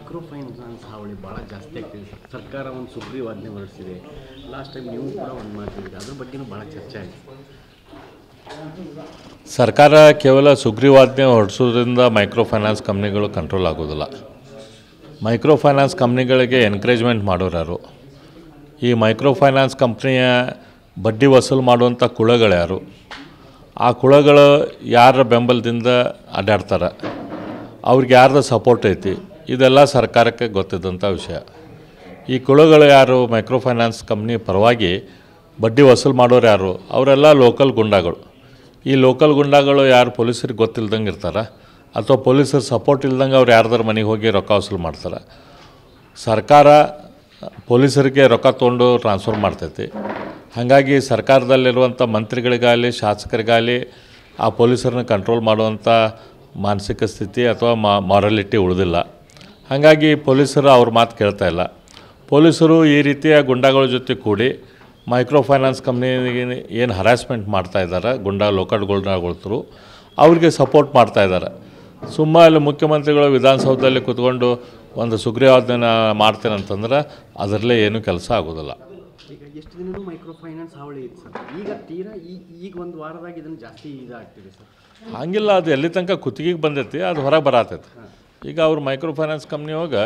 Micro finance ಹಾವಳಿ ಭಾಳ ಜಾಸ್ತಿ ಆಗ್ತಿದೆ ಸರ್. ಸರ್ಕಾರ ಒಂದು ಸುಗ್ರೀವಾಜ್ಞೆ ಹೊರಡಿಸಿದೆ. ಲಾಸ್ಟ್ ಟೈಮ್ ನೀವು ಕೂಡ ಒಂದು ಮಾತಾಡಿದೆ, ಅದ್ರ ಬಗ್ಗೆನೂ ಭಾಳ ಚರ್ಚೆ ಆಗಿದೆ. ಸರ್ಕಾರ ಕೇವಲ ಸುಗ್ರೀವಾಜ್ಞೆ ಹೊರಡಿಸೋದ್ರಿಂದ ಮೈಕ್ರೋ ಫೈನಾನ್ಸ್ ಕಂಪ್ನಿಗಳು ಕಂಟ್ರೋಲ್ ಆಗೋದಿಲ್ಲ. ಮೈಕ್ರೋ ಫೈನಾನ್ಸ್ ಕಂಪ್ನಿಗಳಿಗೆ ಎನ್ಕರೇಜ್ಮೆಂಟ್ ಮಾಡೋರು ಯಾರು? ಈ ಮೈಕ್ರೋ ಫೈನಾನ್ಸ್ ಕಂಪ್ನಿಯ ಬಡ್ಡಿ ವಸೂಲು ಮಾಡುವಂಥ ಕುಳಗಳು ಯಾರು? ಆ ಕುಳಗಳು ಯಾರ ಬೆಂಬಲದಿಂದ ಅಡ್ಡಾಡ್ತಾರೆ, ಅವ್ರಿಗೆ ಯಾರ್ದು ಸಪೋರ್ಟ್ ಐತಿ, ಇದೆಲ್ಲ ಸರ್ಕಾರಕ್ಕೆ ಗೊತ್ತಿದ್ದಂಥ ವಿಷಯ. ಈ ಕುಳಗಳು ಯಾರು? ಮೈಕ್ರೋ ಫೈನಾನ್ಸ್ ಕಂಪ್ನಿ ಪರವಾಗಿ ಬಡ್ಡಿ ವಸೂಲು ಮಾಡೋರು ಯಾರು? ಅವರೆಲ್ಲ ಲೋಕಲ್ ಗುಂಡಾಗಳು. ಈ ಲೋಕಲ್ ಗುಂಡಾಗಳು ಯಾರು ಪೊಲೀಸರಿಗೆ ಗೊತ್ತಿಲ್ದಂಗೆ ಇರ್ತಾರೆ, ಅಥವಾ ಪೊಲೀಸರು ಸಪೋರ್ಟ್ ಇಲ್ದಂಗೆ ಅವ್ರು ಯಾರ್ದಾರ ಮನೆಗೆ ಹೋಗಿ ರೊಕ್ಕ ವಸೂಲು ಮಾಡ್ತಾರೆ. ಸರ್ಕಾರ ಪೊಲೀಸರಿಗೆ ರೊಕ್ಕ ತೊಗೊಂಡು ಟ್ರಾನ್ಸ್ಫರ್ ಮಾಡ್ತೈತಿ. ಹಾಗಾಗಿ ಸರ್ಕಾರದಲ್ಲಿರುವಂಥ ಮಂತ್ರಿಗಳಿಗಾಗಲಿ ಶಾಸಕರಿಗಾಗಲಿ ಆ ಪೊಲೀಸರನ್ನ ಕಂಟ್ರೋಲ್ ಮಾಡುವಂಥ ಮಾನಸಿಕ ಸ್ಥಿತಿ ಅಥವಾ ಮಾರಾಲಿಟಿ ಉಳಿದಿಲ್ಲ. ಹಾಗಾಗಿ ಪೊಲೀಸರು ಅವ್ರ ಮಾತು ಕೇಳ್ತಾ ಇಲ್ಲ. ಪೊಲೀಸರು ಈ ರೀತಿಯ ಗುಂಡಾಗಳ ಜೊತೆ ಕೂಡಿ ಮೈಕ್ರೋ ಫೈನಾನ್ಸ್ ಕಂಪ್ನಿಗೆ ಏನು ಹರಾಸ್ಮೆಂಟ್ ಮಾಡ್ತಾಯಿದ್ದಾರೆ, ಲೋಕಲ್ ಗುಂಡಾಗಳು ಅವ್ರಿಗೆ ಸಪೋರ್ಟ್ ಮಾಡ್ತಾಯಿದ್ದಾರೆ. ಅಲ್ಲಿ ಮುಖ್ಯಮಂತ್ರಿಗಳು ವಿಧಾನಸೌಧದಲ್ಲಿ ಕೂತ್ಕೊಂಡು ಒಂದು ಸುಗ್ರೀವಾಜ್ಞೆನ ಮಾಡ್ತೇನಂತಂದ್ರೆ ಅದರಲ್ಲೇ ಏನೂ ಕೆಲಸ ಆಗೋದಿಲ್ಲ. ಈಗ ಎಷ್ಟು ದಿನವೂ ಮೈಕ್ರೋ ಫೈನಾನ್ಸ್ ಹಾವಳಿ ಇತ್ತು ಸರ್. ಈಗ ತೀರಾ ಈಗ ಒಂದು ವಾರದಾಗ ಇದನ್ನು ಜಾಸ್ತಿ ಇದಾಗ್ತಿದೆ ಸರ್. ಹಂಗಿಲ್ಲ, ಅದು ಎಲ್ಲಿ ತನಕ ಕುತ್ತಿಗೆಗೆ ಬಂದೈತಿ ಅದು ಹೊರಗೆ ಬರತೈತಿ. ಈಗ ಅವ್ರು ಮೈಕ್ರೋ ಫೈನಾನ್ಸ್ ಕಂಪ್ನಿ ಹೋಗಿ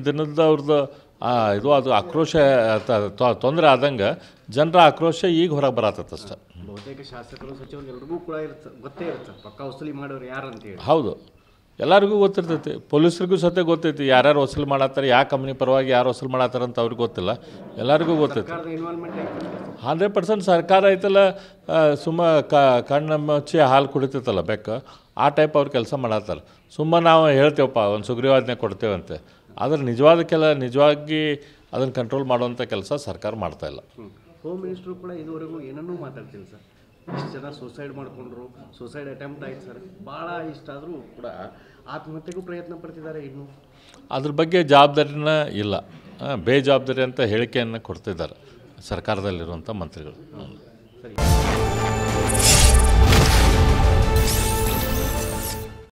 ದಿನದ ಅವ್ರದ್ದು ಅದು ಆಕ್ರೋಶ ತೊಂದರೆ ಆದಂಗೆ ಜನರ ಆಕ್ರೋಶ ಈಗ ಹೊರಗೆ ಬರತೈತೆ ಅಷ್ಟೆ. ಬಹುತೇಕ ಶಾಸಕರು ಸಚಿವರು ಎಲ್ರಿಗೂ ಕೂಡ ಗೊತ್ತೇ ಇರುತ್ತೆ ಪಕ್ಕ ವಸೂಲಿ ಮಾಡೋರು ಯಾರು ಅಂತೇಳಿ. ಹೌದು, ಎಲ್ಲರಿಗೂ ಗೊತ್ತಿರ್ತೈತಿ. ಪೊಲೀಸರಿಗೂ ಸತ್ಯ ಗೊತ್ತೈತಿ ಯಾರ್ಯಾರು ವಸೂಲಿ ಮಾಡತ್ತಾರೆ, ಯಾವ ಕಂಪ್ನಿ ಪರವಾಗಿ ಯಾರು ವಸೂಲಿ ಮಾಡತ್ತಾರೆ ಅಂತ ಅವ್ರಿಗೆ ಗೊತ್ತಿಲ್ಲ, ಎಲ್ಲರಿಗೂ ಗೊತ್ತೈತಿ. 100% ಸರ್ಕಾರ ಐತಲ್ಲ, ಕಣ್ಣು ಮುಚ್ಚಿ ಹಾಲು ಕುಡಿತೈತಲ್ಲ ಬೆಕ್ಕ, ಆ ಟೈಪ್ ಅವ್ರು ಕೆಲಸ ಮಾಡತ್ತಾರೆ. ನಾವು ಹೇಳ್ತೇವಪ್ಪ ಒಂದು ಸುಗ್ರೀವಾಜ್ಞೆ ಕೊಡ್ತೇವಂತೆ, ಆದರೆ ನಿಜವಾಗಿ ಅದನ್ನು ಕಂಟ್ರೋಲ್ ಮಾಡುವಂಥ ಕೆಲಸ ಸರ್ಕಾರ ಮಾಡ್ತಾಯಿಲ್ಲ. ಹೋಮ್ ಮಿನಿಸ್ಟ್ರು ಕೂಡ ಇದುವರೆಗೂ ಏನನ್ನೂ ಮಾತಾಡ್ತಿಲ್ಲ ಸರ್. ಇಷ್ಟು ಜನ ಸೂಸೈಡ್ ಮಾಡಿಕೊಂಡ್ರು, ಸೂಸೈಡ್ ಅಟೆಂಪ್ಟ್ ಆಯ್ತು ಸರ್, ಭಾಳ ಇಷ್ಟಾದರೂ ಕೂಡ ಆತ್ಮಹತ್ಯೆಗೂ ಪ್ರಯತ್ನ ಪಡ್ತಿದ್ದಾರೆ. ಇನ್ನು ಅದ್ರ ಬಗ್ಗೆ ಜವಾಬ್ದಾರಿನ ಇಲ್ಲ, ಬೇಜವಾಬ್ದಾರಿ ಅಂತ ಹೇಳಿಕೆಯನ್ನು ಕೊಡ್ತಿದ್ದಾರೆ ಸರ್ಕಾರದಲ್ಲಿರುವಂಥ ಮಂತ್ರಿಗಳು. ಸರಿ.